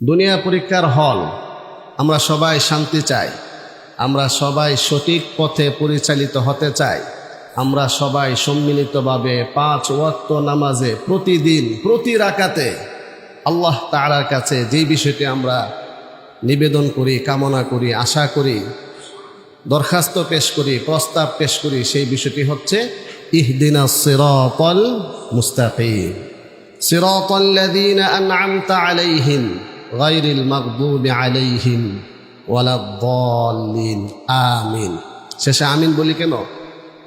দুনিয়া পরীক্ষার হল। আমরা সবাই শান্তি চাই, আমরা সবাই সঠিক পথে পরিচালিত হতে চাই, আমরা সবাই সম্মিলিতভাবে 5 ওয়াক্ত নামাজে প্রতিদিন প্রতি রাকাতে আল্লাহ তাআলার কাছে যেই বিষয়টি আমরা নিবেদন করি, কামনা করি, আশা করি, দরখাস্ত পেশ করি, প্রস্তাব পেশ করি, সেই বিষয়টি হচ্ছে ইহদিনাস সিরাতাল মুস্তাকিম সিরাতাল লাযীনা আন'আমতা আলাইহিম গায়রিল মাগদুবি আলাইহিম ওয়ালাদ-দাল্লিন আমিন। শেষে আমিন বলি কেন?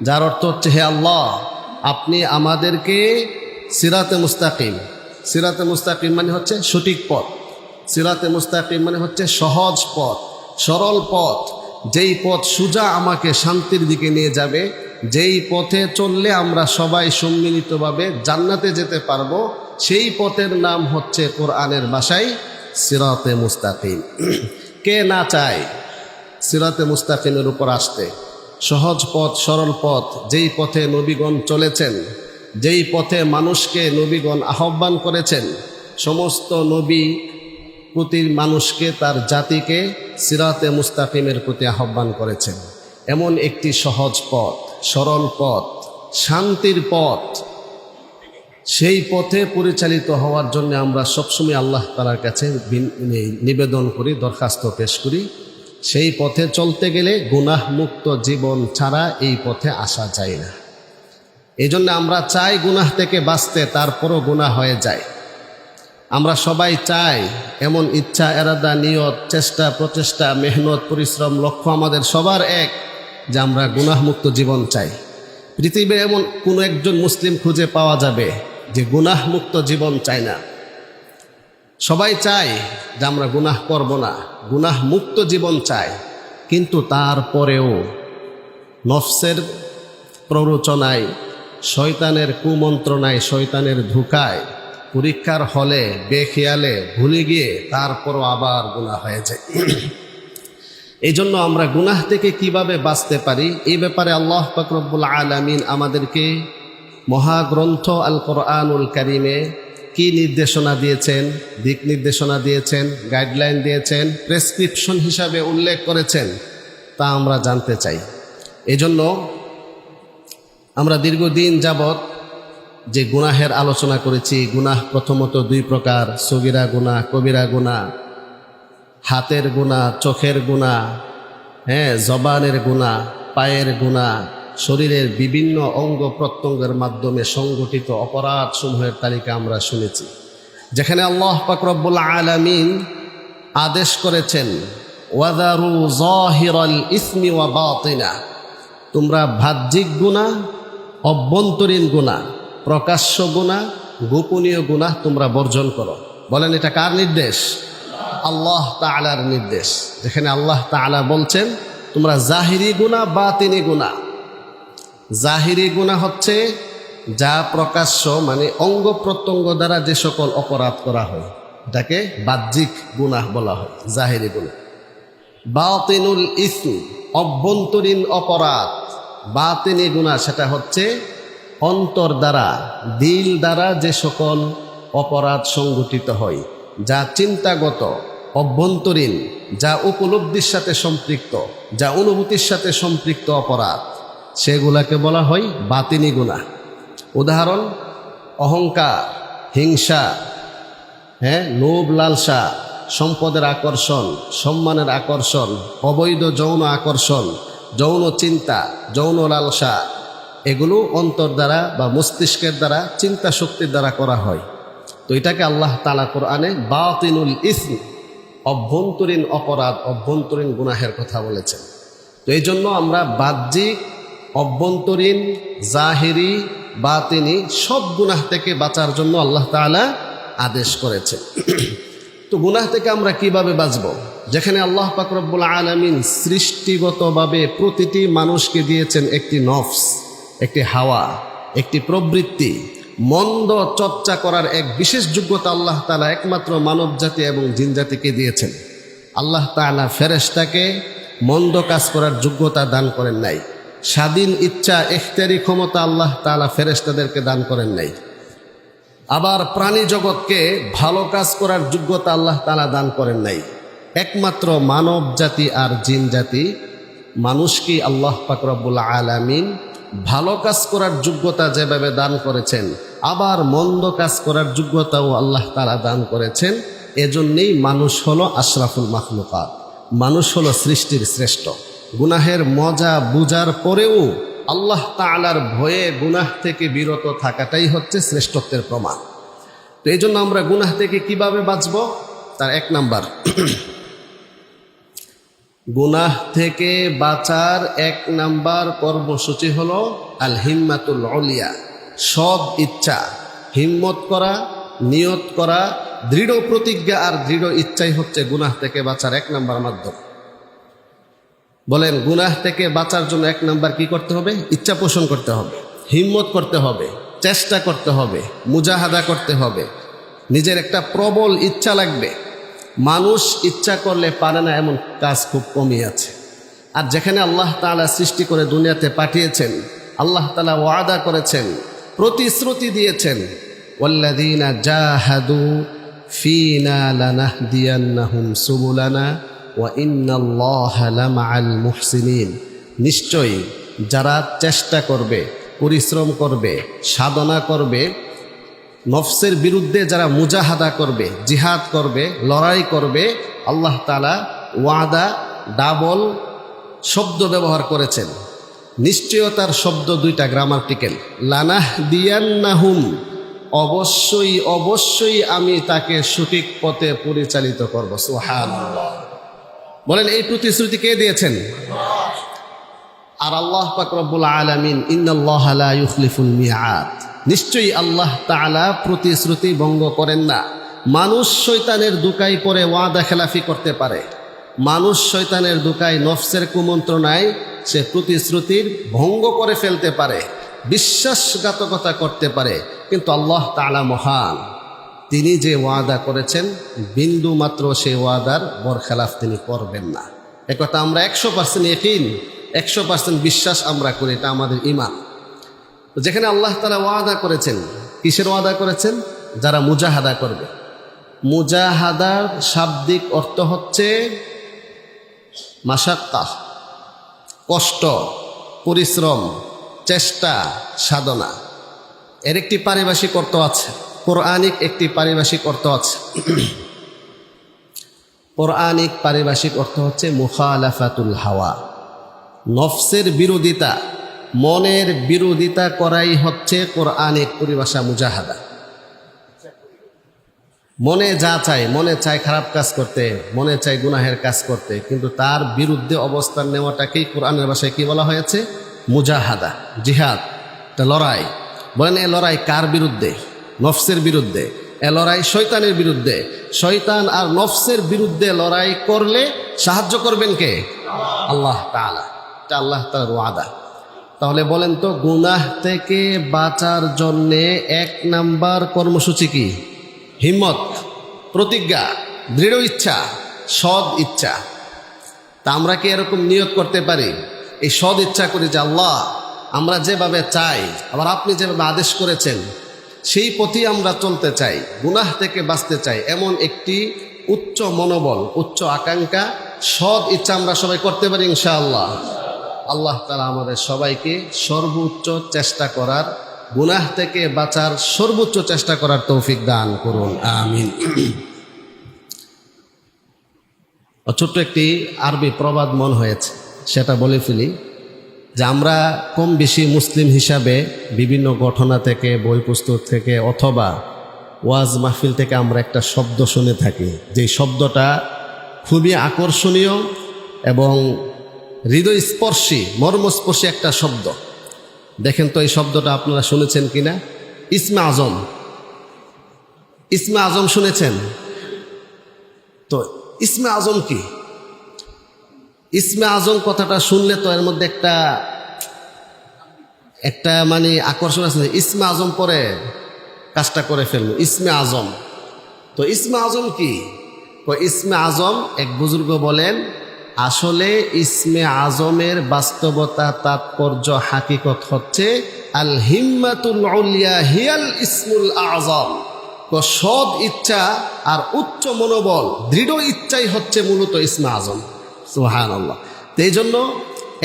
যার অর্থ হচ্ছে, হে আল্লাহ, আপনি আমাদেরকে সিরাতে মুস্তাকিম, সিরাতে মুস্তাকিম মানে হচ্ছে সঠিক পথ, সিরাতে মুস্তাকিম মানে হচ্ছে সহজ পথ, সরল পথ, যেই পথ সোজা আমাকে শান্তির দিকে নিয়ে যাবে, যেই পথে চললে আমরা সবাই সম্মিলিতভাবে জান্নাতে যেতে পারবো, সেই পথের নাম হচ্ছে কোরআনের ভাষায় সিরাতে মুস্তাকিম। কে না চায় সিরাতে মুস্তাকিমের উপর আসতে? সহজ পথ, সরল পথ, যেই পথে নবীগণ চলেছেন, যেই পথে মানুষকে নবীগণ আহ্বান করেছেন, সমস্ত নবী প্রতি মানুষকে, তার জাতিকে সিরাতে মুস্তাকিমের প্রতি আহ্বান করেছেন। এমন একটি সহজ পথ, সরল পথ, শান্তির পথ, সেই পথে পরিচালিত হওয়ার জন্য আমরা সবসময় আল্লাহ তাআলার কাছে নিবেদন করি, দরখাস্ত পেশ করি। সেই পথে চলতে গেলে গুনাহমুক্ত জীবন ছাড়া এই পথে আসা যায় না। এই জন্য আমরা চাই গুনাহ থেকে বাঁচতে, তারপরও গুনাহ হয়ে যায়। আমরা সবাই চাই, এমন ইচ্ছা, এরাদা, নিয়ত, চেষ্টা, প্রচেষ্টা, মেহনত, পরিশ্রম, লক্ষ্য আমাদের সবার এক, যে আমরা গুনাহমুক্ত জীবন চাই। পৃথিবীর এমন কোনো একজন মুসলিম খুঁজে পাওয়া যাবে যে গুনাহমুক্ত জীবন চায় না। সবাই চায় যে আমরা গুনাহ করব না, গুনাহমুক্ত জীবন চাই। কিন্তু তারপরেও নফসের প্ররোচনায়, শয়তানের কুমন্ত্রণায়, শয়তানের ধোঁকায়, পরীক্ষার হলে বেখেয়ালে ভুলে গিয়ে তারপরও আবার গুনাহ হয়ে যায়। এই জন্য আমরা গুনাহ থেকে কিভাবে বাঁচতে পারি, এই ব্যাপারে আল্লাহ পাক রব্বুল আলামিন আমাদেরকে মহাগ্রন্থ আল কোরআনুল কারীমে কি নির্দেশনা দিয়েছেন, দিক নির্দেশনা দিয়েছেন, গাইডলাইন দিয়েছেন, প্রেসক্রিপশন হিসাবে উল্লেখ করেছেন, তা আমরা জানতে চাই। এই জন্য আমরা দীর্ঘদিন যাবৎ যে গুনাহের আলোচনা করেছি, গুনাহ প্রথমত 2 প্রকার: সগীরা গুনাহ, কবিরা গুনাহ, হাতের গুনাহ, চোখের গুনাহ, জবানের গুনাহ, পায়ের গুনাহ, শরীরের বিভিন্ন অঙ্গ প্রত্যঙ্গের মাধ্যমে সংগঠিত অপরাধ সমূহের তালিকা আমরা শুনেছি, যেখানে আল্লাহ পাক রব্বুল আলামিন আদেশ করেছেন, ওয়াযারু যাহিরাল ইসমি ওয়া বাতিনা, তোমরা বাহ্যিক গুনাহ, অভ্যন্তরীণ গুনাহ, প্রকাশ্য গুনাহ, গোপনীয় গুনাহ তোমরা বর্জন করো। বলেন, এটা কার নির্দেশ? আল্লাহ তাআলার নির্দেশ। যেখানে আল্লাহ তাআলা বলছেন, তোমরা জাহিরি গুনাহ, বাতিনি গুনাহ। জাহিরি গুনাহ হচ্ছে যা প্রকাশ্য, মানে অঙ্গ প্রত্যঙ্গ দ্বারা যে সকল অপরাধ করা হয়, এটাকে বাহ্যিক গুনাহ বলা হয়, জাহিরি গুনাহ। বাতিনুল ইসম, অভ্যন্তরীণ অপরাধ, বাতিনি গুনাহ, সেটা হচ্ছে অন্তর দ্বারা, দিল দ্বারা যে সকল অপরাধ সংগঠিত হয়, যা চিন্তাগত, অভ্যন্তরীণ, যা উপলব্ধির সাথে সম্পৃক্ত, যা অনুভূতির সাথে সম্পৃক্ত অপরাধ, সেগুলাকে বলা হয় বাতিনি গুনাহ। উদাহরণ: অহংকার, হিংসা, লোভ, লালসা, সম্পদের আকর্ষণ, সম্মানের আকর্ষণ, অবৈধ যৌন আকর্ষণ, যৌন চিন্তা, যৌন লালসা, এগুলো অন্তর দ্বারা বা মস্তিষ্কের দ্বারা, চিন্তা শক্তির দ্বারা করা হয়। তো এটাকে আল্লাহ তাআলা কোরআনে বাতিনুল ইসম, অভ্যন্তরীণ অপরাধ, অভ্যন্তরীণ গুনাহের কথা বলেছেন। তো এই জন্য আমরা বাহ্যিক, অভ্যন্তরীণ, জাহিরি, বাতিনি সব গুনাহ থেকে বাঁচার জন্য আল্লাহ তাআলা আদেশ করেছেন। তো গুনাহ থেকে আমরা কিভাবে বাঁচব? যেখানে আল্লাহ পাক রব্বুল আলামিন সৃষ্টিগতভাবে প্রতিটি মানুষকে দিয়েছেন একটি নফস, একটি হাওয়া, একটি প্রবৃত্তি, মন্দ চর্চা করার এক বিশেষ যোগ্যতা আল্লাহ তাআলা একমাত্র মানব জাতি এবং জিন জাতিকে দিয়েছেন। আল্লাহ তাআলা ফেরেশতাকে মন্দ কাজ করার যোগ্যতা দান করেন নাই। স্বাধীন ইচ্ছা, ইখতিয়ারি ক্ষমতা আল্লাহ তাআলা ফেরেশতাদেরকে দান করেন নাই। আবার প্রাণী জগৎকে ভালো কাজ করার যোগ্যতা আল্লাহ তাআলা দান করেন নাই। একমাত্র মানব জাতি আর জিন জাতি, মানুষকে আল্লাহ পাক রব্বুল আলামিন ভালো কাজ করার যোগ্যতা যেভাবে দান করেছেন, আবার মন্দ কাজ করার যোগ্যতাও আল্লাহ তাআলা দান করেছেন। এজন্যই মানুষ হলো আশরাফুল মাখলুকাত, মানুষ হলো সৃষ্টির শ্রেষ্ঠ। গুনাহের মজা বুঝার পরেও আল্লাহ তাআলার ভয়ে গুনাহ থেকে বিরত থাকাটাই হচ্ছে শ্রেষ্ঠত্বের প্রমাণ। তো এই জন্য আমরা গুনাহ থেকে কিভাবে বাঁচব? তার এক নাম্বার, গুনাহ থেকে বাঁচার এক নাম্বার কর্মসূচি হলো আল হিম্মাতুল উলিয়া, সব ইচ্ছা, হিম্মত করা, নিয়ত করা, দৃঢ় প্রতিজ্ঞা আর দৃঢ় ইচ্ছাই হচ্ছে গুনাহ থেকে বাঁচার এক নাম্বার মাধ্যম। বলেন, গুনাহ থেকে বাঁচার জন্য এক নাম্বার কি করতে হবে? ইচ্ছা পোষণ করতে হবে, হিম্মত করতে হবে, চেষ্টা করতে হবে, মুজাহাদা করতে হবে, নিজের একটা প্রবল ইচ্ছা লাগবে। মানুষ ইচ্ছা করলে পারে না এমন কাজ খুব কমই আছে। আর যেখানে আল্লাহ তাআলা সৃষ্টি করে দুনিয়াতে পাঠিয়েছেন, আল্লাহ তাআলা ওয়াদা করেছেন, প্রতিশ্রুতি দিয়েছেন, ওয়াল্লাযীনা জাহাদু ফীনা লানাহদিয়ান্নাহুম সুবুলানা ওয়া ইন্নাল্লাহা লামাআল মুহসিনিন। নিশ্চয়ই যারা চেষ্টা করবে, পরিশ্রম করবে, সাধনা করবে, নফসের বিরুদ্ধে যারা মুজাহাদা করবে, জিহাদ করবে, লড়াই করবে, আল্লাহ তাআলা ওয়াদা ডাবল শব্দ ব্যবহার করেছেন। নিশ্চয়তার শব্দ দুইটা গ্রামাটিক্যাল। লানাহদিয়ান্নাহুম, অবশ্যই অবশ্যই আমি তাকে সঠিক পথে পরিচালিত করব। সুবহানাল্লাহ। বলেন, এই প্রতিশ্রুতি কে দিয়েছেন? আর আল্লাহ পাক রব্বুল আলামিন ইন্নাল্লাহা লা ইউখলিফুল মিআদ, নিশ্চয়ই আল্লাহ তাআলা প্রতিশ্রুতি ভঙ্গ করেন না। মানুষ শয়তানের দুকায় পড়ে ওয়াদা খেলাফি করতে পারে, মানুষ শয়তানের দুকায় নফসের কুমন্ত্রণায় সে প্রতিশ্রুতির ভঙ্গ করে ফেলতে পারে, বিশ্বাসঘাতকতা করতে পারে, কিন্তু আল্লাহ তাআলা মহান। তিনি যে ওয়াদা করেছেন বিন্দু মাত্র সেই ওয়াদার বরখেলাফ তিনি করবেন না। একথা আমরা 100% ইয়াকিন, 100% বিশ্বাস আমরা করি, এটা আমাদের ঈমান। যেখানে আল্লাহ তাআলা ওয়াদা করেছেন, কিসের ওয়াদা করেছেন? যারা মুজাহাদা করবে। মুজাহাদার শাব্দিক অর্থ হচ্ছে মাশাক্কা, কষ্ট, পরিশ্রম, চেষ্টা, সাধনা। এর একটি পারিভাষিক অর্থ আছে, কোরআনিক একটি পারিভাষিক অর্থ আছে। কোরআনিক পারিভাষিক অর্থ হচ্ছে মুখালাফাতুল হাওয়া, নফসের বিরোধিতা, মনের বিরোধিতা করাই হচ্ছে কোরআনিক পরিভাষা মুজাহাদা। মনে যা চায়, মনে চায় খারাপ কাজ করতে, মনে চায় গুনাহের কাজ করতে, কিন্তু তার বিরুদ্ধে অবস্থান নেওয়াটাকেই কোরআনের ভাষায় কি বলা হয়েছে? মুজাহাদা, জিহাদ, এটা লড়াই। বলেন, এ লড়াই কার বিরুদ্ধে? নফসের বিরুদ্ধে। এ লড়াই শয়তানের বিরুদ্ধে। শয়তান আর নফসের বিরুদ্ধে লড়াই করলে সাহায্য করবেন কে? আল্লাহ তাআলা। এটা আল্লাহ তাআলার ওয়াদা। তাহলে বলেন তো, গুনাহ থেকে বাঁচার জন্যে এক নাম্বার কর্মসূচি কি? হিম্মত, প্রতিজ্ঞা, দৃঢ় ইচ্ছা, সৎ ইচ্ছা। তা আমরা কি এরকম নিয়ত করতে পারি? এই সৎ ইচ্ছা করি যে আল্লাহ, আমরা যেভাবে চাই, আবার আপনি যেভাবে আদেশ করেছেন সেই পথেই আমরা চলতে চাই, গুনাহ থেকে বাঁচতে চাই, এমন একটি উচ্চ মনোবল, উচ্চ আকাঙ্ক্ষা, সৎ ইচ্ছা আমরা সবাই করতে পারি ইনশাআল্লাহ। আল্লাহ তাআলা আমাদের সবাইকে সর্বোচ্চ চেষ্টা করার, গুনাহ থেকে বাঁচার সর্বোচ্চ চেষ্টা করার তৌফিক দান করুন, আমিন। ছোট্ট একটি আরবি প্রবাদ মন হয়েছে, সেটা বলে ফেলি যে আমরা কম বেশি মুসলিম হিসাবে বিভিন্ন ঘটনা থেকে, বই পুস্তক থেকে অথবা ওয়াজ মাহফিল থেকে আমরা একটা শব্দ শুনে থাকি, যেই শব্দটা খুবই আকর্ষণীয় এবং হৃদয়স্পর্শী, মর্মস্পর্শী একটা শব্দ। দেখেন তো এই শব্দটা আপনারা শুনেছেন কিনা? ইসমে আজম। ইসমে আজম শুনেছেন তো? ইসমে আজম কি? ইসমে আজম কথাটা শুনলে তো এর মধ্যে একটা মানে আকর্ষণ আছে। ইসমে আজম পরে কাজটা করে ফেললো, ইসমে আজম। তো ইসমে আজম কি? ইসমে আজম এক বুজুর্গ বলেন, আসলে ইসমে আজমের বাস্তবতা, তাৎপর্য, হাকিকত হচ্ছে আল হিম্মাতুল উলিয়া হিয়াল ইসমুল আজম। তো সৎ ইচ্ছা আর উচ্চ মনোবল, দৃঢ় ইচ্ছাই হচ্ছে মূলত ইসমে আজম। সুবহানাল্লাহ। তো এই জন্য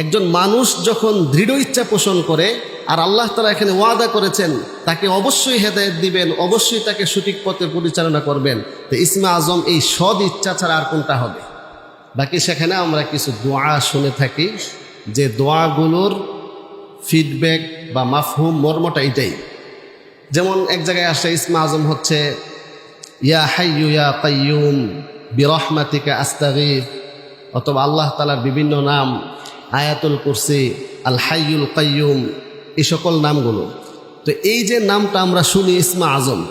একজন মানুষ যখন দৃঢ় ইচ্ছা পোষণ করে, আর আল্লাহ তাআলা এখানে ওয়াদা করেছেন তাকে অবশ্যই হেদায়েত দিবেন, অবশ্যই তাকে সঠিক পথে পরিচালনা করবেন, তো ইসমে আজম এই সৎ ইচ্ছা ছাড়া আর কোনটা হবে? বাকি সেখানে আমরা কিছু দোয়া শুনে থাকি, যে দোয়াগুলোর ফিডব্যাক বা মাফহুম, মর্মটা এটাই। যেমন এক জায়গায় আসে ইসমে আজম হচ্ছে ইয়া হাইয়ু ইয়া কাইয়ুম বিরহমাতিকা আস্তাগীথ, অথবা আল্লাহ তাআলার বিভিন্ন নাম, আয়াতুল কুরসি, আল হাইয়ুল কাইয়ুম, এই সকল নামগুলো। তো এই যে নামটা আমরা শুনি ইসমে আজম,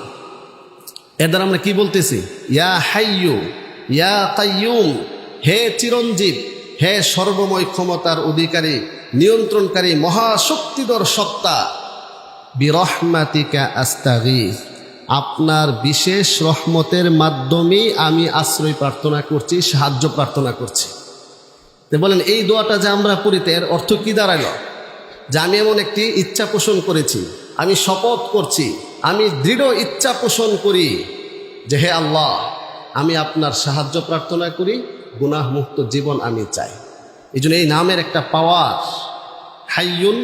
এদের আমরা কি বলতেছি? ইয়া হাইয়ু ইয়া কাইয়ুম, হে চিরঞ্জীব, হে সর্বময় ক্ষমতার অধিকারী, নিয়ন্ত্রণকারী, মহাশক্তিধর সত্তা, বিরহমাতিকা আস্তাগীথ, আপনার বিশেষ রহমতের মাধ্যমে আমি আশ্রয় প্রার্থনা করছি, সাহায্য প্রার্থনা করছি। তো বলেন এই দোয়াটা যে আমরা পড়ি, এর অর্থ কি দাঁড়াইল? যে আমি এমন একটি ইচ্ছা পোষণ করেছি, আমি শপথ করছি, আমি দৃঢ় ইচ্ছা পোষণ করি যে হে আল্লাহ, আমি আপনার সাহায্য প্রার্থনা করি, গুনাহমুক্ত জীবন আমি চাই। এই জন্য এই নামের একটা পাওয়ার, হাইয়ুন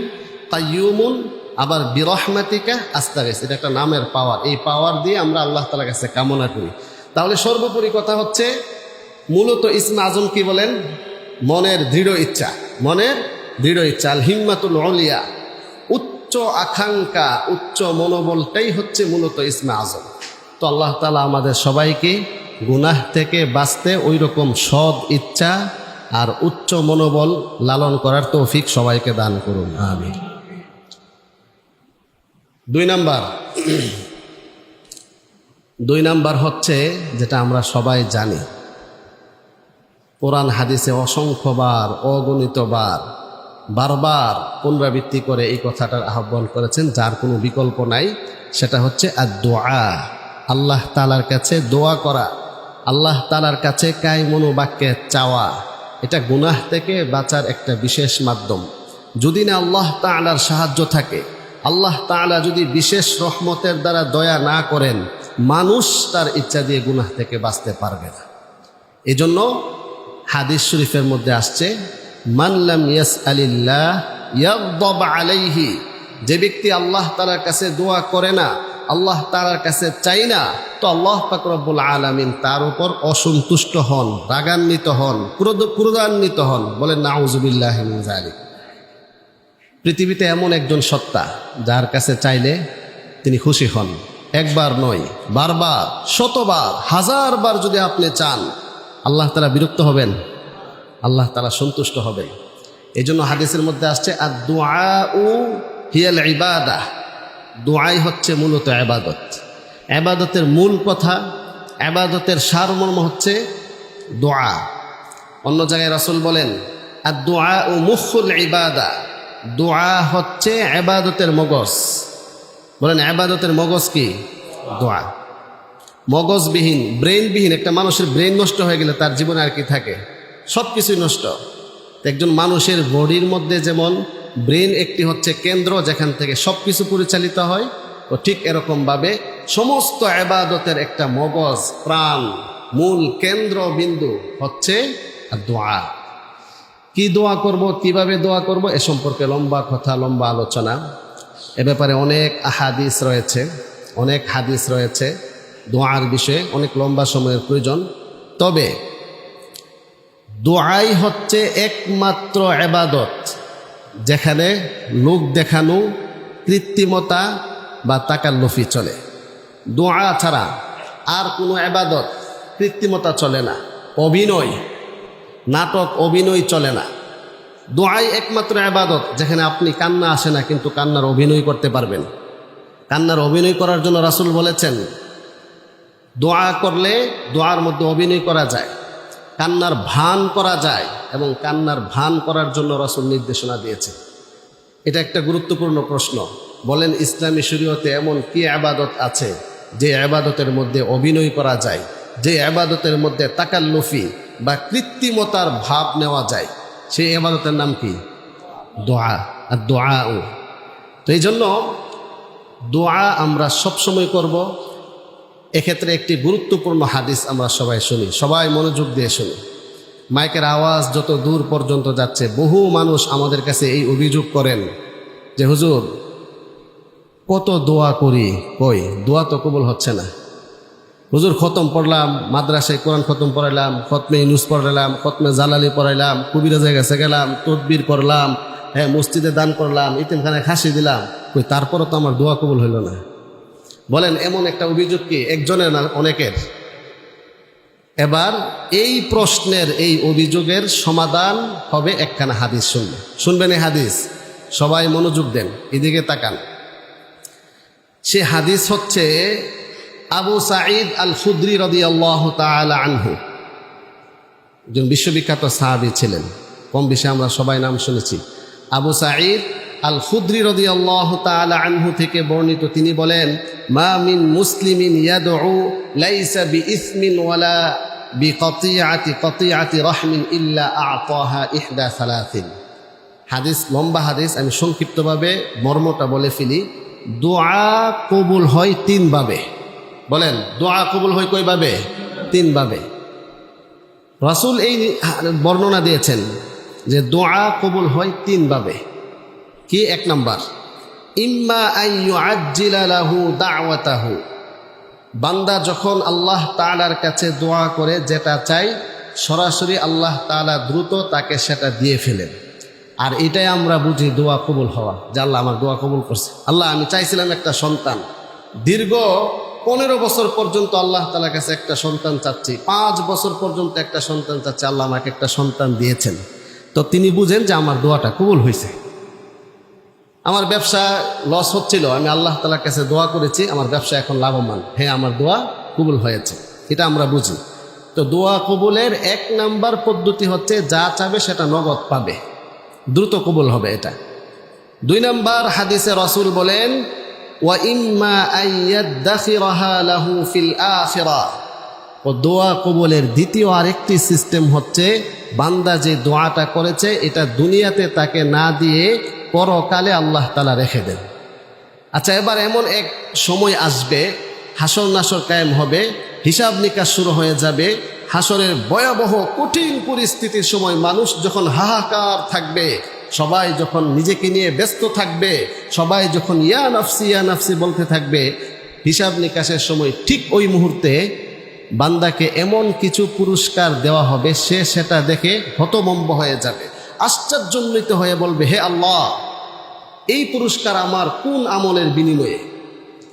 কাইয়ুমুন, আবার বিরহমাতিকা আস্তাগীথ, এটা একটা নামের পাওয়ার। এই পাওয়ার দিয়ে আমরা আল্লাহ তাআলার কাছে কামনা করি। তাহলে সর্বোপরি কথা হচ্ছে, মূলত ইসমে আজম কি বলেন? মনের দৃঢ় ইচ্ছা, মনের দৃঢ় ইচ্ছা, আল হিম্মাতুল উলিয়া, উচ্চ আকাঙ্ক্ষা, উচ্চ মনোবলটাই হচ্ছে মূলত ইসমে আজম। তো আল্লাহ তাআলা আমাদের সবাইকে গুনাহ থেকে বাঁচতে ওই রকম সৎ ইচ্ছা আর উচ্চ মনোবল লালন করার তৌফিক সবাইকে দান করুন, আমিন। 2 নাম্বার হচ্ছে, যেটা আমরা সবাই জানি, কোরআন হাদিসে অসংখ্যবার, অগণিতবার, বারবার পুনরাবৃত্তি করে এই কথাটার আহ্বান করেছেন, যার কোনো বিকল্প নাই। সেটা হচ্ছে আদ-দুআ, আল্লাহ তাআলার কাছে দোয়া করা, আল্লাহ তাআলার কাছে কায় মনোবাক্যে চাওয়া। এটা গুনাহ থেকে বাঁচার একটা বিশেষ মাধ্যম। যদি না আল্লাহ তাআলার সাহায্য থাকে, আল্লাহ তাআলা যদি বিশেষ রহমতের দ্বারা দয়া না করেন, মানুষ তার ইচ্ছা দিয়ে গুনাহ থেকে বাঁচতে পারবে না। এজন্য হাদিস শরীফের মধ্যে আসছে, মান লাম ইয়াসআলিল্লাহ ইয়াগদাব আলাইহি, যে ব্যক্তি আল্লাহ তাআলার কাছে দোয়া করে না, আল্লাহ তাআলার কাছে চাই না, তো আল্লাহ পাক রব্বুল আলামিন তার উপর অসন্তুষ্ট হন, রাগান্বিত হন, ক্রোধান্বিত হন। বলেন নাউযুবিল্লাহি মিন যালিক। পৃথিবীতে এমন একজন সত্তা যার কাছে চাইলে তিনি খুশি হন। একবার নয়, বারবার, শতবার, হাজারবার যদি আপনি চান, আল্লাহ তাআলা বিরক্ত হবেন, আল্লাহ তাআলা সন্তুষ্ট হবেন। এই জন্য হাদিসের মধ্যে আসছে আদ-দুআউ হিয়াল ইবাদাহ, দোয়াই হচ্ছে মূলত ইবাদত। ইবাদতের মূল কথা, ইবাদতের সারমর্ম হচ্ছে দোয়া। অন্য জায়গায় রাসূল বলেন আদ-দুআউ মুখুল ইবাদা, দোয়া হচ্ছে ইবাদতের মগজ। বলেন ইবাদতের মগজ কি? দোয়া। মগজবিহীন, ব্রেইনবিহীন একটা মানুষের ব্রেইন নষ্ট হয়ে গেলে তার জীবনে আর কি থাকে? সব কিছুই নষ্ট। একজন মানুষের বডির মধ্যে যেমন ব্রেন একটি হচ্ছে কেন্দ্র, যেখান থেকে সব কিছু পরিচালিত হয়, তো ঠিক এরকমভাবে সমস্ত ইবাদতের একটা মগজ, প্রাণ, মূল কেন্দ্র বিন্দু হচ্ছে দোয়া। কি দোয়া করব, কিভাবে দোয়া করব, এ সম্পর্কে লম্বা কথা, লম্বা আলোচনা। এ ব্যাপারে অনেক আহাদিস রয়েছে, অনেক হাদিস রয়েছে দোয়ার বিষয়ে, অনেক লম্বা সময়ের প্রয়োজন। তবে দোয়াই হচ্ছে একমাত্র ইবাদত যেখানে লোক দেখানো, কৃত্রিমতা বা তাকাল্লুফি চলে। দোয়া ছাড়া আর কোনো ইবাদত, কৃত্রিমতা চলে না, অভিনয়, নাটক, অভিনয় চলে না। দোয়াই একমাত্র ইবাদত যেখানে আপনি কান্না আসে না, কিন্তু কান্নার অভিনয় করতে পারবেন। কান্নার অভিনয় করার জন্য রাসূল বলেছেন, দোয়া করলে দোয়ার মধ্যে অভিনয় করা যায়, কান্নার ভান করা যায়, এবং কান্নার ভান করার জন্য রাসূল নির্দেশনা দিয়েছে। এটা একটা গুরুত্বপূর্ণ প্রশ্ন। বলেন ইসলামী শরীয়তে এমন কি ইবাদত আছে যে ইবাদতের মধ্যে অভিনয় করা যায়, যে ইবাদতের মধ্যে তাকাল্লুফি, বা কৃত্রিমতার ভাব নেওয়া যায়, সেই ইবাদতের নাম কি? দোয়া। আর দোয়া, তো এই জন্য দোয়া আমরা সবসময় করব। এক্ষেত্রে একটি গুরুত্বপূর্ণ হাদিস আমরা সবাই শুনি, সবাই মনোযোগ দিয়ে শুনি। মাইকের আওয়াজ যত দূর পর্যন্ত যাচ্ছে, বহু মানুষ আমাদের কাছে এই অভিযোগ করেন যে হুজুর কত দোয়া করি, কই দোয়া তো কবুল হচ্ছে না। হুজুর খতম পড়লাম, মাদ্রাসায় কোরআন খতম পড়াইলাম, খতমে ইউনুস পড়াইলাম, খতমে জালালি পড়াইলাম, কবিরাজের কাছে গেলাম, তদবির করলাম, হ্যাঁ মসজিদে দান করলাম, ইতিমখানায় খাসি দিলাম, কই তারপরও তো আমার দোয়া কবুল হইল না। বলেন এমন একটা অভিযোগ কি একজনের না অনেকের? এবার এই প্রশ্নের, এই অভিযোগের সমাধান হবে একখানা হাদিস শুনবেন। শুনবেন এই হাদিস, সবাই মনোযোগ দেন, এদিকে তাকান। সে হাদিস হচ্ছে আবু সাঈদ আল খুদরি রাদিয়াল্লাহু তাআলা আনহু, একজন বিশ্ববিখ্যাত সাহাবী ছিলেন, কম বেশি আমরা সবাই নাম শুনেছি। আবু সাঈদ আল খুদরি রাদিয়াল্লাহু তাআলা আনহু থেকে বর্ণিত, তিনি বলেন, মা মিন মুসলিমিন ইয়াদউ লাইসা বিইসমিন ওয়ালা বিকাতিআতি রাহমিন ইল্লা আ'তাহা ইহদা সালাসিন। হাদিস লম্বা হাদিস, আমি সংক্ষিপ্তভাবে মর্মটা বলে ফেলি। দোয়া কবুল হয় তিন ভাবে। বলেন দোয়া কবুল হয় কয়ভাবে? তিন ভাবে। রাসূল এই বর্ণনা দিয়েছেন যে দোয়া কবুল হয় তিন ভাবে। কি? এক নাম্বার, ইম্মা আন ইউআজ্জিলা লাহু দাওয়াতাহু, বান্দা যখন আল্লাহ তাআলার কাছে দোয়া করে যেটা চাই, সরাসরি আল্লাহ তাআলা দ্রুত তাকে সেটা দিয়ে ফেলেন। আর এটাই আমরা বুঝি দোয়া কবুল হওয়া, যে আল্লাহ আমার দোয়া কবুল করছে। আল্লাহ আমি চাইছিলাম একটা সন্তান, দীর্ঘ 15 বছর পর্যন্ত আল্লাহ তাআলার কাছে একটা সন্তান চাচ্ছি, 5 বছর পর্যন্ত একটা সন্তান চাচ্ছি, আল্লাহ আমাকে একটা সন্তান দিয়েছেন। তো তিনি বুঝেন যে আমার দোয়াটা কবুল হয়েছে। আমার ব্যবসা লস হচ্ছিল, আমি আল্লাহ তাআলার কাছে দোয়া করেছি, আমার ব্যবসা এখন লাভবান, হ্যাঁ আমার দোয়া কবুল হয়েছে, এটা আমরা বুঝি। তো দোয়া কবুলের এক নাম্বার পদ্ধতি হচ্ছে যা চাবে সেটা নগদ পাবে, দ্রুত কবুল হবে এটা। 2 নাম্বার হাদিসে রাসূল বলেন, ওয়া ইম্মা আন ইয়াদখিরাহা লাহু ফিল আখিরাহ, ও দোয়া কবুলের দ্বিতীয় আরেকটি সিস্টেম হচ্ছে বান্দা যে দোয়াটা করেছে এটা দুনিয়াতে তাকে না দিয়ে পরকালে আল্লাহ তাআলা রেখে দেন। আচ্ছা, এবার এমন এক সময় আসবে, হাসর নাসর কায়েম হবে, হিসাব নিকাশ শুরু হয়ে যাবে, হাসরের ভয়াবহ কঠিন পরিস্থিতির সময় মানুষ যখন হাহাকার থাকবে, সবাই যখন নিজেকে নিয়ে ব্যস্ত থাকবে, সবাই যখন ইয়া নাফসি বলতে থাকবে, হিসাব নিকাশের সময় ঠিক ওই মুহূর্তে বান্দাকে এমন কিছু পুরস্কার দেওয়া হবে, সে সেটা দেখে হতভম্ব হয়ে যাবে, আশ্চর্যান্বিত হয়ে বলবে, হে আল্লাহ, এই পুরস্কার আমার কোন আমলের বিনিময়ে?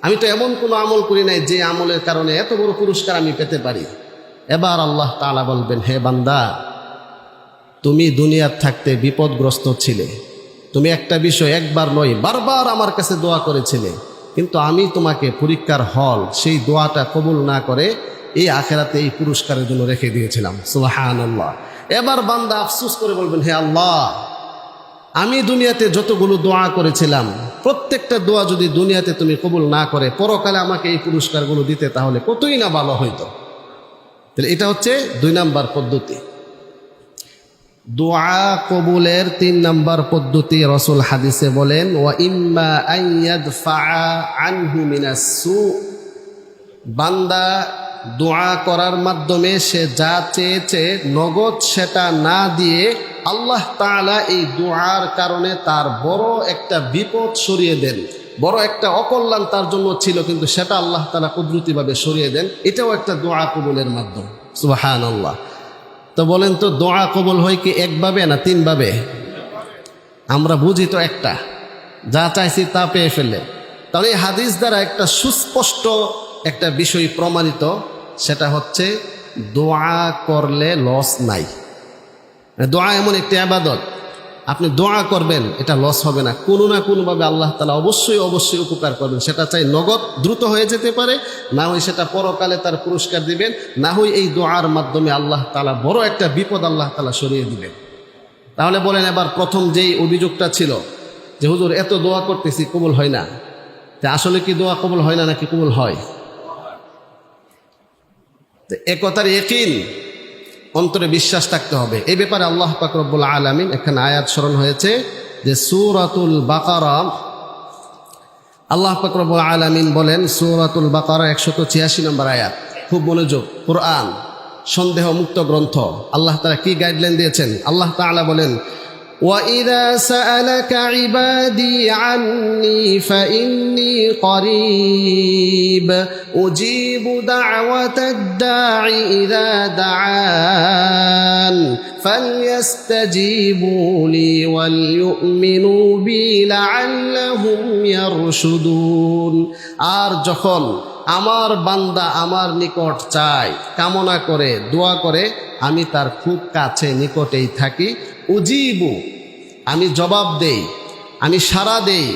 আমি তো এমন কোনো আমল করি নাই যে আমলের কারণে এত বড় পুরস্কার আমি পেতে পারি। এবার আল্লাহ তাআলা বলবেন, হে বান্দা, তুমি দুনিয়ার থাকতে বিপদগ্রস্ত ছিলে, তুমি একটা বিষয় একবার নয় বারবার আমার কাছে দোয়া করেছিলে, কিন্তু আমি তোমাকে পরীক্ষার হল সেই দোয়াটা কবুল না করে এই আখিরাতে এই পুরস্কারের জন্য রেখে দিয়েছিলাম। সুবহানাল্লাহ। এবার বান্দা আফসোস করে বলবেন, হে আল্লাহ, আমি দুনিয়াতে যতগুলো দোয়া করেছিলাম প্রত্যেকটা দোয়া যদি দুনিয়াতে তুমি কবুল না করে পরকালে আমাকে এই পুরস্কারগুলো দিতে, তাহলে কতই না ভালো হইতো। তাহলে এটা হচ্ছে 2 নাম্বার পদ্ধতি। দোয়া কবুলের 3 নাম্বার পদ্ধতি রাসূল হাদিসে বলেন, ওয়া ইম্মা আন ইয়াদফা আনহু মিনাস সু, বান্দা দোয়া করার মাধ্যমে সে যা চেয়েছে নগদ সেটা না দিয়ে আল্লাহ তাআলা এই দোয়ার কারণে তার বড় একটা বিপদ সরিয়ে দেন, বড় একটা অকল্যাণ তার জন্য ছিল, কিন্তু সেটা আল্লাহ তাআলা কুদরতিভাবে সরিয়ে দেন। এটাও একটা দোয়া কবুলের মাধ্যম। সুবহানাল্লাহ। তো বলেন তো, দোয়া কবুল হয় কি একভাবে না 3 ভাবে? আমরা বুঝি তো একটা, যা চাইছি তা পেয়ে ফেলে। তাহলে এই হাদিস দ্বারা একটা সুস্পষ্ট একটা বিষয় প্রমাণিত, সেটা হচ্ছে দোয়া করলে লস নাই। দোয়া এমন একটি ইবাদত, আপনি দোয়া করবেন, এটা লস হবে না, কোনো না কোনোভাবে আল্লাহ তাআলা অবশ্যই উপকার করবেন। সেটা চাই নগদ দ্রুত হয়ে যেতে পারে, না হয় সেটা পরকালে তার পুরস্কার দিবেন, না হয় এই দোয়ার মাধ্যমে আল্লাহ তাআলা বড় একটা বিপদ আল্লাহ তাআলা সরিয়ে দিবেন। তাহলে বলেন, এবার প্রথম যেই অভিযোগটা ছিল যে হুজুর এত দোয়া করতেছি কবুল হয় না, তা আসলে কি দোয়া কবুল হয় না নাকি কবুল হয়? একথার ইয়াকিন অন্তরে বিশ্বাস থাকতে হবে। এই ব্যাপারে আল্লাহ পাক রব্বুল আলামিন এখানে আয়াত স্মরণ হয়েছে যে সূরাতুল বাকারা, আল্লাহ পাক রব্বুল আলামিন বলেন সূরাতুল বাকারা 186 নম্বর আয়াত। খুব মনোযোগ, কোরআন সন্দেহ মুক্ত গ্রন্থ। আল্লাহ তাআলা কি গাইডলাইন দিয়েছেন? আল্লাহ তাআলা বলেন وَإِذَا سَأَلَكَ عِبَادِي عَنِّي فَإِنِّي قَرِيبٌ أُجِيبُ دَعْوَةَ الدَّاعِ إِذَا دَعَانِ فَلْيَسْتَجِيبُوا لِي وَلْيُؤْمِنُوا بِي لَعَلَّهُمْ يَرْشُدُونَ। আর যখন আমার বান্দা আমার নিকট চায়, কামনা করে, দোয়া করে, আমি তার খুব কাছে নিকটেই থাকি। উজিবু, আমি জবাব দেই, আমি সাড়া দেই।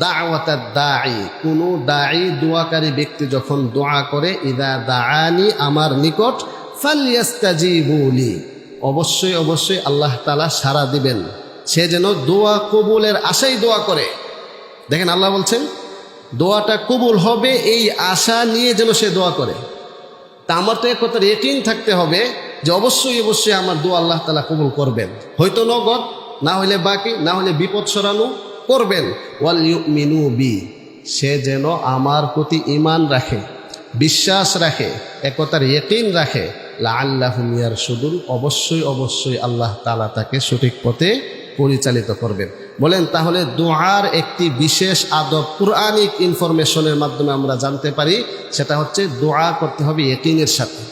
দাওয়াতাদ দাঈ, কোনো দাঈ দোয়াকারী ব্যক্তি যখন দোয়া করে, ইদা দাআনি, আমার নিকট, ফালইস্তাজিবু লি, অবশ্যই অবশ্যই আল্লাহ তাআলা সাড়া দিবেন। সে যেন দোয়া কবুলের আশায় দোয়া করে। দেখেন আল্লাহ বলছেন দোয়াটা কবুল হবে এই আশা নিয়ে যেন সে দোয়া করে। তা আমার তো এক কথার ইয়াকিন থাকতে হবে যে অবশ্যই অবশ্যই আমার দোয়া আল্লাহ তাআলা কবুল করবেন। হয়তো নগদ, না হলে বাকি, না হলে বিপদ সরানো করবেন। ওয়াল ইউমিনু বি, সে যেন আমার প্রতি ঈমান রাখে, বিশ্বাস রাখে, এক কথার ইয়াকিন রাখে। লাআল্লাহুম ইয়ারশুদুন, অবশ্যই অবশ্যই আল্লাহ তাআলা তাকে সঠিক পথে পরিচালিত করবেন। বলেন তাহলে দোয়ার একটি বিশেষ আদব কুরআনিক ইনফরমেশনের মাধ্যমে আমরা জানতে পারি, সেটা হচ্ছে দোয়া করতে হবে ইয়াকিনের সাথে,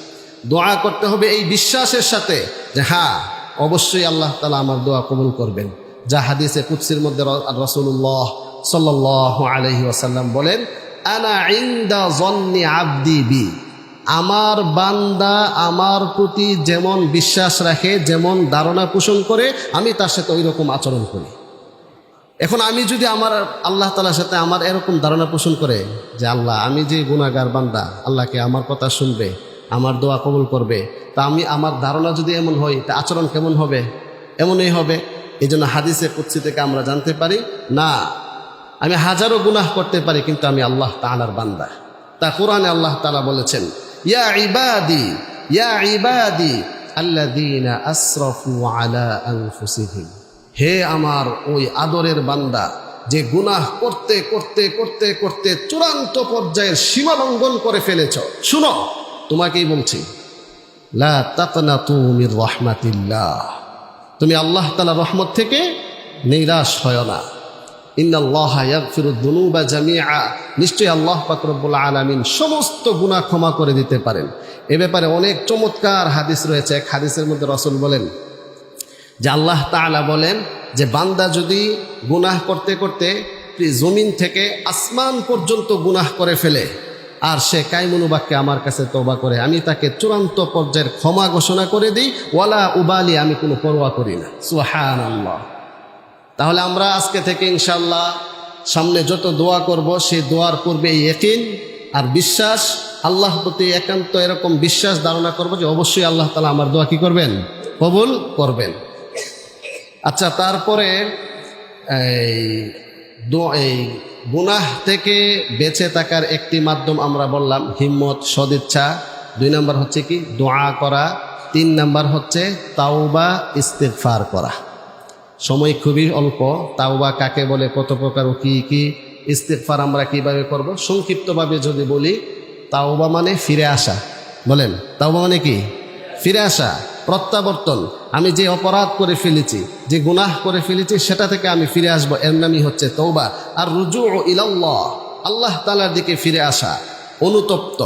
দোয়া করতে হবে এই বিশ্বাসের সাথে যে হ্যাঁ অবশ্যই আল্লাহ তাআলা আমার দোয়া কবুল করবেন। যা হাদিসে কুদসির মধ্যে রাসূলুল্লাহ সাল্লাল্লাহু আলাইহি ওয়াসাল্লাম বলেন, আনা ইনদা যন্নি আবদি বি, আমার বান্দা আমার প্রতি যেমন বিশ্বাস রাখে, যেমন ধারণা পোষণ করে, আমি তার সাথে ওই রকম আচরণ করি। এখন আমি যদি আমার আল্লাহ তাআলার সাথে আমার এরকম ধারণা পোষণ করে যে আল্লাহ, আমি যে গুনাহগার বান্দা, আল্লাহকে আমার কথা শুনবে, আমার দোয়া কবুল করবে, তা আমি আমার ধারণা যদি এমন হয়, তা আচরণ কেমন হবে? এমনই হবে। এই জন্য হাদিসে কুদসি থেকে আমরা জানতে পারি, না আমি হাজারো গুনাহ করতে পারি কিন্তু আমি আল্লাহ তাআলার বান্দা। তা কোরআনে আল্লাহ তাআলা বলেছেন, ইয়া ইবাদি, ইয়া ইবাদি আল্লাযীনা আসরাফু আলা আনফুসিহিম, হে আমার ওই আদরের বান্দা যে গুনাহ করতে করতে করতে করতে চূড়ান্ত পর্যায়ের সীমা লঙ্ঘন করে ফেলেছ, শুনো তোমাকেই বলছি, লা তাকনাতু মির রাহমাতিল্লাহ, তুমি আল্লাহ তাআলার রহমত থেকে নিরাশ হয় না। ইন্নাল্লাহা ইয়াগফিরুদ যুনুবা জামিআ, নিশ্চয়ই আল্লাহ পাক রব্বুল আলামিন সমস্ত গুনাহ ক্ষমা করে দিতে পারেন। এ ব্যাপারে অনেক চমৎকার হাদিস রয়েছে। এক হাদিসের মধ্যে রাসূল বলেন যে আল্লাহ তাআলা বলেন যে বান্দা যদি গুনাহ করতে করতে জমিন থেকে আসমান পর্যন্ত গুনাহ করে ফেলে আর সে কায়মনুবাক্যে আমার কাছে তওবা করে, আমি তাকে চূড়ান্ত পর্যায়ের ক্ষমা ঘোষণা করে দিই, ওয়ালা উবালি, আমি কোনো পরোয়া করি না। সুবহানাল্লাহ। তাহলে আমরা আজকে থেকে ইনশাআল্লাহ সামনে যত দোয়া করব, সেই দোয়ার পূর্বে ইয়াকিন আর বিশ্বাস, আল্লাহ প্রতি একান্ত এরকম বিশ্বাস ধারণা করব যে অবশ্যই আল্লাহ তাআলা আমার দোয়া কি করবেন? কবুল করবেন। আচ্ছা, তারপরে এই গুনাহ থেকে বেঁচে থাকার একটি মাধ্যম আমরা বললাম হিম্মত, সদিচ্ছা। 2 নম্বর হচ্ছে কি? দোয়া করা। 3 নম্বর হচ্ছে তাওবা, ইস্তিগফার করা। সময় খুবই অল্প। তাওবা কাকে বলে, কত প্রকার ও কি কি, ইস্তিগফার আমরা কিভাবে করব, সংক্ষিপ্তভাবে যদি বলি, তাওবা মানে ফিরে আসা। বলেন তাওবা মানে কি? ফিরে আসা, প্রত্যাবর্তন। আমি যে অপরাধ করে ফেলেছি, যে গুনাহ করে ফেলেছি, সেটা থেকে আমি ফিরে আসবো, এর নামই হচ্ছে তওবা। আর রুজু ইলাল্লাহ, আল্লাহ তাআলার দিকে ফিরে আসা, অনুতপ্ত,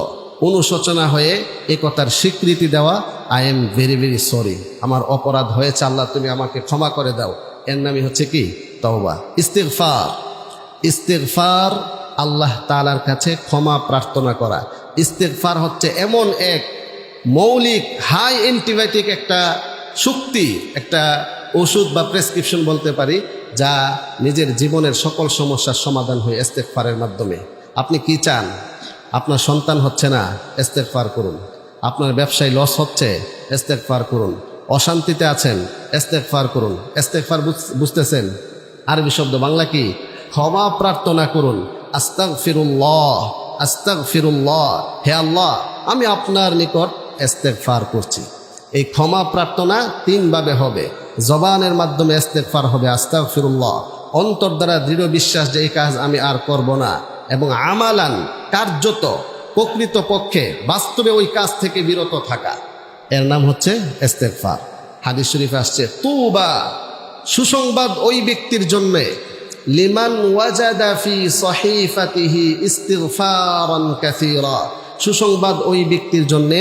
অনুশোচনা হয়ে এ কথার স্বীকৃতি দেওয়া, I am very very sorry, আমার অপরাধ হয়েছে, আল্লাহ তুমি আমাকে ক্ষমা করে দাও, এর নামই হচ্ছে কি? তওবা। ইস্তিগফার, ইস্তিগফার আল্লাহ তাআলার কাছে ক্ষমা প্রার্থনা করা। ইস্তিগফার হচ্ছে এমন এক মৌলিক হাই অ্যান্টিবায়োটিক একটা শক্তি, একটা ওষুধ বা প্রেসক্রিপশন বলতে পারি, যা নিজের জীবনের সকল সমস্যার সমাধান হয় ইস্তিগফারের মাধ্যমে। আপনি কি চান? আপনার সন্তান হচ্ছে না, ইস্তিগফার করুন। আপনার ব্যবসায় লস হচ্ছে, ইস্তিগফার করুন। অশান্তিতে আছেন, ইস্তিগফার করুন। ইস্তিগফার বুঝতেছেন? আরবি শব্দ, বাংলা কি? ক্ষমা প্রার্থনা করুন। আস্তাগফিরুল্লাহ, আস্তাগফিরুল্লাহ, হে আল্লাহ আমি আপনার নিকট ইস্তিগফার করছি। এই ক্ষমা প্রার্থনা 3 ভাবে হবে। জবানের মাধ্যমে ইস্তেগফার হবে আস্তাগফিরুল্লাহ, অন্তর দ্বারা দৃঢ় বিশ্বাস যে এই কাজ আমি আর করব না, এবং আমালান কার্যত প্রকৃত পক্ষে বাস্তবে ওই কাজ থেকে বিরত থাকা, এর নাম হচ্ছে ইস্তেগফার। হাদিস শরীফে আসছে তুবা, সুসংবাদ ওই ব্যক্তির জন্য, লিমান ওয়াজাদা ফি সহিফাতিহি ইস্তিগফারান কাসীরা, সুসংবাদ ওই ব্যক্তির জন্য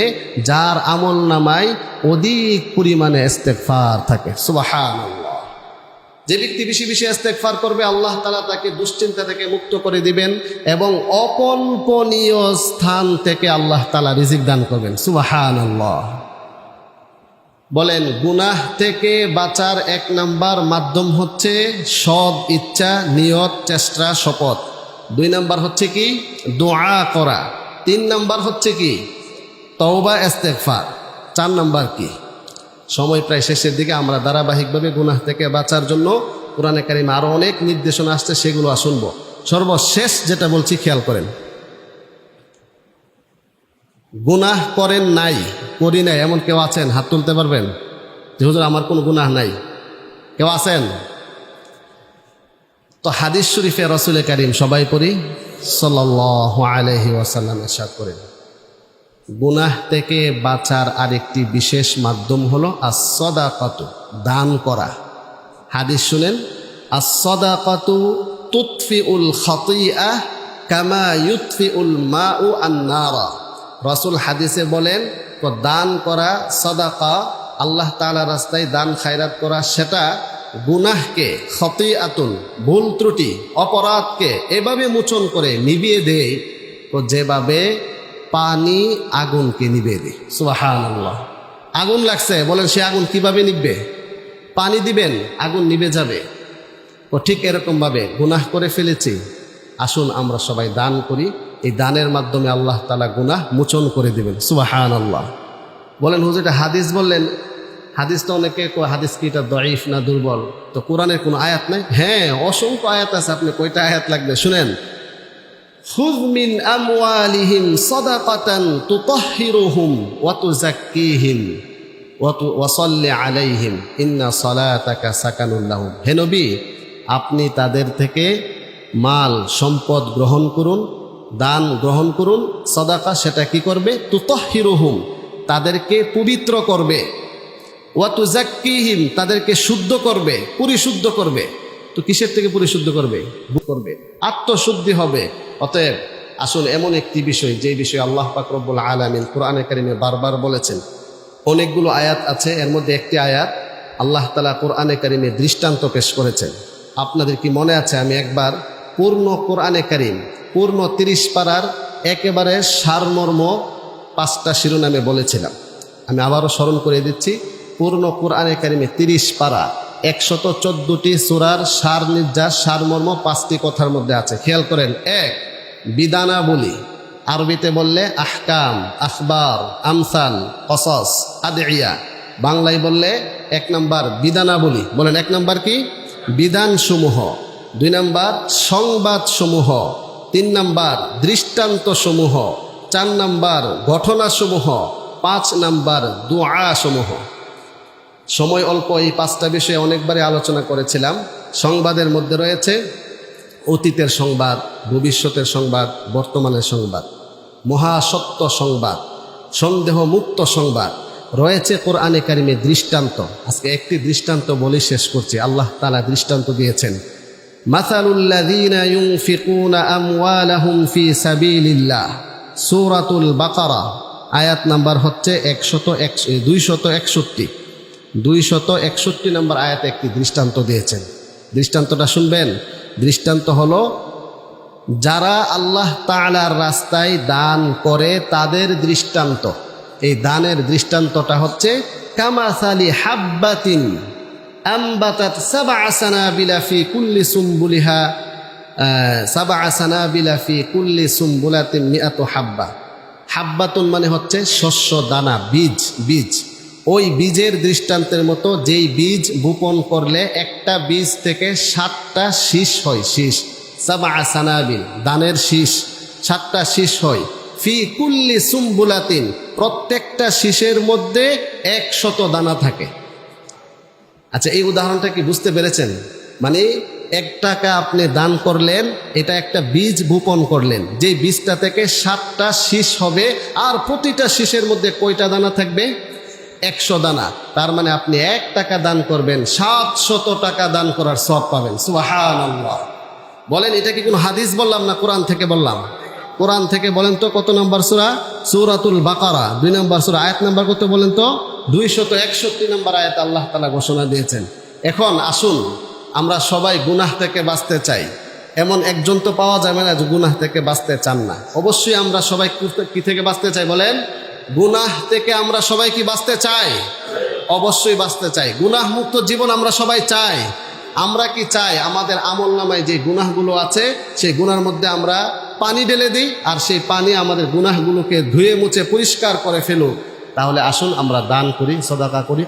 যার আমল নামায় অধিক পরিমাণে ইস্তেগফার থাকে। সুবহানাল্লাহ। যে ব্যক্তি বেশি বেশি ইস্তেগফার করবে আল্লাহ তাআলা তাকে দুশ্চিন্তা থেকে মুক্ত করে দিবেন এবং অকল্পনীয় স্থান থেকে আল্লাহ তাআলা রিজিক দান করবেন। সুবহানাল্লাহ। বলেন, গুনাহ থেকে বাঁচার 1 নাম্বার মাধ্যম হচ্ছে সৎ ইচ্ছা, নিয়ত, চেষ্টা, শপথ। 2 নাম্বার হচ্ছে কি? দোয়া করা। 3 নাম্বার হচ্ছে কি? তওবা, ইস্তেগফার। 4 নাম্বার কি? সময় প্রায় শেষের দিকে, আমরা ধারাবাহিকভাবে গুনাহ থেকে বাঁচার জন্য কোরআনে কারিমে আরও অনেক নির্দেশনা আসছে, সেগুলো শুনবো। সর্বশেষ যেটা বলছি খেয়াল করেন, গুনাহ করেন নাই, করি নাই এমন কেউ আছেন? হাত তুলতে পারবেন যে হুজুর আমার কোনো গুনাহ নাই? কেউ আছেন? তো হাদিস শরীফে রাসূল কারীম সবাই পড়ি সাল্লাল্লাহু আলাইহি ওয়াসাল্লাম ইরশাদ করেন, গুনাহ থেকে বাঁচার আরেকটি বিশেষ মাধ্যম হলো as-সাদাকাতু, দান করা। হাদিস শুনেন, as-সাদাকাতু তুতফিউল খাতিআহ কামা ইউতফিউল মাউ আন-নারা। রাসূল হাদিসে বলেন, তো দান করা, সাদাকা, আল্লাহ তাআলা রাস্তায় দান খায়রাত করা, সেটা গুনাহকে, খতিআতুন, ভুল ত্রুটি, অপরাধকে এভাবে মোচন করে নিভিয়ে দেয়, তো যেভাবে পানি আগুনকে নিভিয়ে দেয়। সুবহানাল্লাহ। আগুন লাগছে, বলেন সে আগুন কিভাবে নিভবে? পানি দিবেন, আগুন নিভে যাবে। তো ঠিক এরকমভাবে গুনাহ করে ফেলেছি, আসুন আমরা সবাই দান করি। এই দানের মাধ্যমে আল্লাহ তাআলা গুনাহ মোচন করে দিবেন। সুবহানাল্লাহ। বলেন হুজুর এটা হাদিস বললেন, হাদিস তো অনেকে হাদিস কি এটা দঈফ না দুর্বল? তো কোরআনের কোনো আয়াত নাই? হ্যাঁ, অসংখ্য আয়াত আছে। আপনি কয়টা আয়াত লাগবে শুনেন। খুয মিন আমওয়ালিহিম সাদাকাতান তুতাহহিরুহুম ওয়া তুযাক্কিহিম ওয়া সাল্লি আলাইহিম ইন্না সালাতাকা সাকানুল লাহুম। হে নবী, আপনি তাদের থেকে মাল সম্পদ গ্রহণ করুন, দান গ্রহণ করুন। সাদাকা সেটা কি করবে? তুতাহহিরুহুম, তাদেরকে পবিত্র করবে, ওয়া তুযাক্কিহিম, তাদেরকে শুদ্ধ করবে, পরিশুদ্ধ করবে। তো কিসের থেকে পরিশুদ্ধ করবে? করবে, আত্মশুদ্ধি হবে। অতএব আসুন এমন একটি বিষয়, যে বিষয়ে আল্লাহ পাক রব্বুল আলামিন কোরআনে কারিমে বারবার বলেছেন। অনেকগুলো আয়াত আছে, এর মধ্যে একটি আয়াত আল্লাহ তাআলা কোরআনে কারিমে দৃষ্টান্ত পেশ করেছেন। আপনাদের কি মনে আছে, আমি একবার পূর্ণ কোরআনে কারিম, পূর্ণ 30 পারার একেবারে সারমর্ম 5টা শিরোনামে বলেছিলাম। আমি আবারও স্মরণ করে দিচ্ছি, পূর্ণ কোরআনে কারিমে 30 পারা 114টি সূরার সার নির্যাস, সারমর্ম 5টি কথার মধ্যে আছে। খেয়াল করেন। 1, বিধানাবলী, আরবিতে বললে আহকাম, আখবার, আমসাল, কসস, আদিয়া। বাংলায় বললে 1 নাম্বার বিধানাবলী। বলেন 1 নাম্বার কি? বিধানসমূহ। 2 নাম্বার সংবাদসমূহ। 3 নাম্বার দৃষ্টান্তসমূহ। 4 নাম্বার ঘটনাসমূহ। 5 নাম্বার দুআসমূহ। সময় অল্প, এই 5টা বিষয়ে অনেকবারই আলোচনা করেছিলাম। সংবাদের মধ্যে রয়েছে অতীতের সংবাদ, ভবিষ্যতের সংবাদ, বর্তমানের সংবাদ, মহাসত্য সংবাদ, সন্দেহ মুক্ত সংবাদ, রয়েছে কোরআনে কারিমে দৃষ্টান্ত। আজকে একটি দৃষ্টান্ত বলে শেষ করছি। আল্লাহ তাআলা দৃষ্টান্ত দিয়েছেন, মাসালুল্লাযীনা ইউনফিকুনা আমওয়ালাহুম ফি সাবিলিল্লাহ, সূরাতুল বাকারা, আয়াত নাম্বার হচ্ছে 261 নম্বর আয়াতে একটি দৃষ্টান্ত দিয়েছেন। দৃষ্টান্তটা শুনবেন। দৃষ্টান্ত হলো, যারা আল্লাহ তাআলার রাস্তায় দান করে তাদের দৃষ্টান্ত। এই দানের দৃষ্টান্তটা হচ্ছে কামাসালি হাব্বাতিন আম্বাতাত সাবআ সানাবিলা ফি কুল্লি সুমবুলিহা সাবআ সানাবিলা ফি কুল্লি সুমবুলাতিন মিআতু হাব্বা। হাব্বাতুন মানে হচ্ছে শস্য, দানা, বীজ। বীজ, ওই বীজের দৃষ্টান্তের মতো, যেই বীজ বপন করলে একটা বীজ থেকে 7টা শীষ হয়। শীষ, সাবআ সানাবিল, দানের শীষ, 7টা শীষ হয়। ফি কুল্লি সুম্বুলাতিন, প্রত্যেকটা শীষের মধ্যে 100 দানা থাকে। আচ্ছা, এই উদাহরণটা কি বুঝতে পেরেছেন? মানে 1 টাকা আপনি দান করলেন, এটা একটা বীজ বপন করলেন, যে বীজটা থেকে 7টা শীষ হবে, আর প্রতিটা শীষের মধ্যে কয়টা দানা থাকবে? 100 দানা। তার মানে আপনি 1 টাকা দান করবেন, 700 টাকা দান করার সওয়াব পাবেন। সুবহানাল্লাহ। বলেন, এটা কি কোনো হাদিস বললাম না কোরআন থেকে বললাম? কোরআন থেকে বলেন তো কত নম্বর সূরা? সূরাতুল বাকারা 2 নম্বর সূরা, আয়াত নাম্বার কত বলেন তো? 261 নম্বর আয়াত আল্লাহ তাআলা ঘোষণা দিয়েছেন। এখন আসুন, আমরা সবাই গুনাহ থেকে বাঁচতে চাই। এমন একজন তো পাওয়া যাবে না যে গুনাহ থেকে বাঁচতে চান না। অবশ্যই আমরা সবাই কি থেকে বাঁচতে চাই বলেন? গুনাহ থেকে আমরা সবাই কি বাঁচতে চাই? অবশ্যই বাঁচতে চাই। গুনাহ মুক্ত জীবন আমরা সবাই চাই। আমরা কি চাই আমাদের আমল নামায় যে গুনাহগুলো আছে সেই গুনার মধ্যে আমরা পানি ঢেলে দিই, আর সেই পানি আমাদের গুনাহগুলোকে ধুয়ে মুছে পরিষ্কার করে ফেলুক? তাহলে আসুন আমরা দান করি, সদাকা করি।